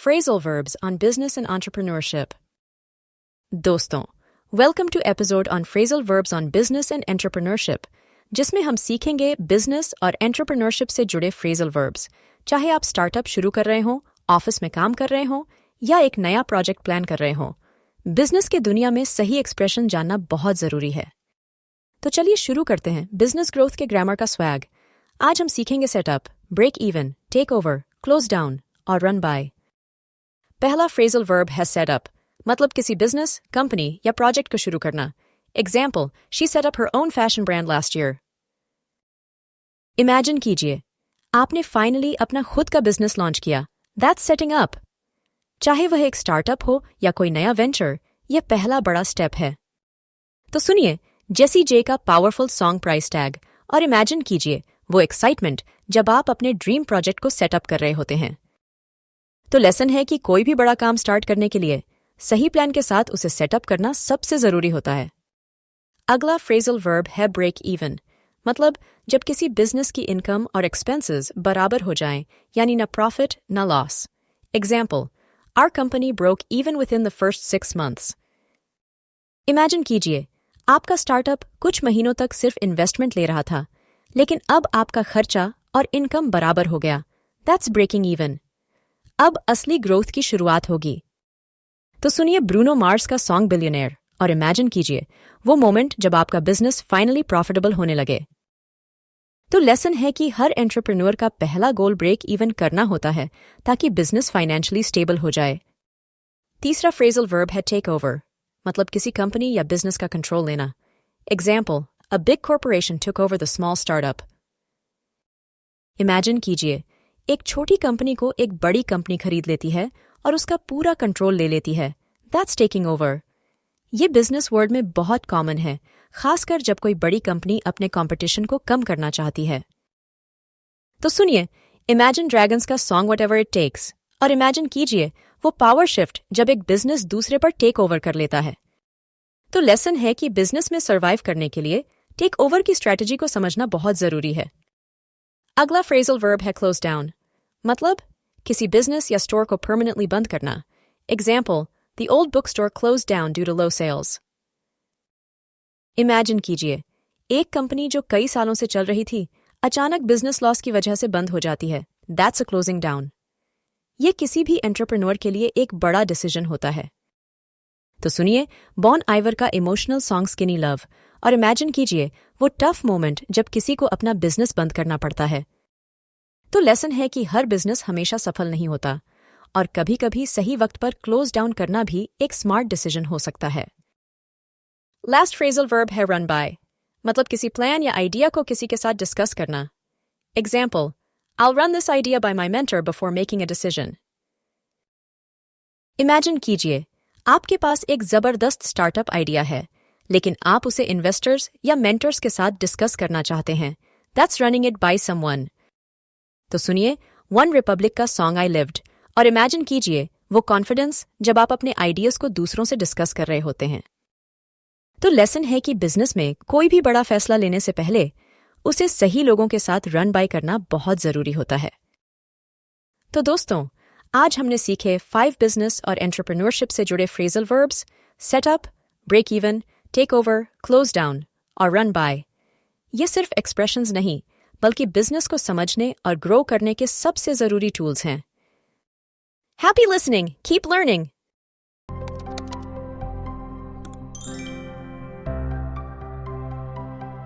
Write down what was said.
Phrasal verbs on business and entrepreneurship. दोस्तों, welcome to episode on phrasal verbs on business and entrepreneurship, जिसमें हम सीखेंगे business और entrepreneurship से जुड़े फ्रेजल वर्ब्स। चाहे आप स्टार्टअप शुरू कर रहे हों, ऑफिस में काम कर रहे हों या एक नया प्रोजेक्ट प्लान कर रहे हों, बिजनेस की दुनिया में सही एक्सप्रेशन जानना बहुत जरूरी है। तो चलिए शुरू करते हैं बिजनेस ग्रोथ के ग्रामर का स्वैग। आज हम सीखेंगे set up, break even, take over, close down और रन बाय। पहला फ्रेजल वर्ब है सेटअप, मतलब किसी बिजनेस, कंपनी या प्रोजेक्ट को शुरू करना। Example, she set up her own fashion brand last year. Imagine कीजिए, आपने फाइनली अपना खुद का बिजनेस लॉन्च किया। That's setting up. चाहे वह एक स्टार्टअप हो या कोई नया वेंचर, यह पहला बड़ा स्टेप है। तो सुनिए जेसी जे का पावरफुल सॉन्ग प्राइस टैग और इमेजिन कीजिए वो एक्साइटमेंट जब आप अपने ड्रीम प्रोजेक्ट को सेटअप कर रहे होते हैं। तो लेसन है कि कोई भी बड़ा काम स्टार्ट करने के लिए सही प्लान के साथ उसे सेटअप करना सबसे जरूरी होता है। अगला फ्रेजल वर्ब है ब्रेक इवन, मतलब जब किसी बिजनेस की इनकम और एक्सपेंसेस बराबर हो जाएं, यानी न प्रॉफिट न loss. Example, our company broke even with in the first 6 months। Imagine कीजिए, आपका स्टार्टअप कुछ महीनों तक सिर्फ इन्वेस्टमेंट ले रहा था, लेकिन अब आपका खर्चा और इनकम बराबर हो गया। That's breaking even. अब असली ग्रोथ की शुरुआत होगी। तो सुनिए ब्रूनो मार्स का सॉन्ग बिलियनेयर और इमेजिन कीजिए वो मोमेंट जब आपका बिजनेस फाइनली प्रॉफिटेबल होने लगे। तो लेसन है कि हर एंटरप्रेन्योर का पहला गोल ब्रेक इवन करना होता है ताकि बिजनेस फाइनेंशियली स्टेबल हो जाए। तीसरा फ्रेजल वर्ब है टेक ओवर, मतलब किसी कंपनी या बिजनेस का कंट्रोल लेना। Example, a big corporation took over the small startup. Imagine कीजिए, एक छोटी कंपनी को एक बड़ी कंपनी खरीद लेती है और उसका पूरा कंट्रोल ले लेती है। That's taking over. ये बिजनेस वर्ल्ड में बहुत कॉमन है, खासकर जब कोई बड़ी कंपनी अपने कंपटीशन को कम करना चाहती है। तो सुनिए इमेजिन ड्रैगन्स का सॉन्ग व्हाटएवर इट टेक्स और इमेजिन कीजिए वो पावर शिफ्ट जब एक बिजनेस दूसरे पर टेक ओवर कर लेता है। तो लेसन है कि बिजनेस में सर्वाइव करने के लिए टेक ओवर की स्ट्रैटेजी को समझना बहुत जरूरी है। अगला फ्रेजल वर्ब है क्लोज डाउन, मतलब किसी बिजनेस या स्टोर को परमानेंटली बंद करना। Example, the old book store close down due to low sales. Imagine कीजिए, एक कंपनी जो कई सालों से चल रही थी अचानक बिजनेस लॉस की वजह से बंद हो जाती है। That's a closing down. ये किसी भी एंटरप्रेन्योर के लिए एक बड़ा डिसीजन होता है। तो सुनिए बॉन आइवर का इमोशनल सॉन्ग स्किनी लव और इमेजिन कीजिए वो टफ मोमेंट जब किसी को अपना बिजनेस बंद करना पड़ता है। तो लेसन है कि हर बिजनेस हमेशा सफल नहीं होता और कभी कभी सही वक्त पर क्लोज डाउन करना भी एक स्मार्ट डिसीजन हो सकता है। लास्ट फ्रेजल वर्ब है रन बाय, मतलब किसी प्लान या आइडिया को किसी के साथ डिस्कस करना। Example, I'll run this idea by my mentor before making a decision। Imagine कीजिए, आपके पास एक जबरदस्त स्टार्टअप आइडिया है, लेकिन आप उसे इन्वेस्टर्स या मेंटर्स के साथ डिस्कस करना चाहते हैं। That's running it by someone। तो सुनिए वन रिपब्लिक का सॉन्ग आई लिव्ड और इमेजिन कीजिए वो कॉन्फिडेंस जब आप अपने आइडियाज को दूसरों से डिस्कस कर रहे होते हैं। तो लेसन है कि बिजनेस में कोई भी बड़ा फैसला लेने से पहले उसे सही लोगों के साथ रन बाय करना बहुत जरूरी होता है। तो दोस्तों, आज हमने सीखे 5 बिजनेस और एंटरप्रेन्योरशिप से जुड़े phrasal verbs, set up, break even, take over, close down और रन बाय। ये सिर्फ एक्सप्रेशंस नहीं बल्कि बिजनेस को समझने और ग्रो करने के सबसे जरूरी टूल्स हैं। Happy listening, keep learning.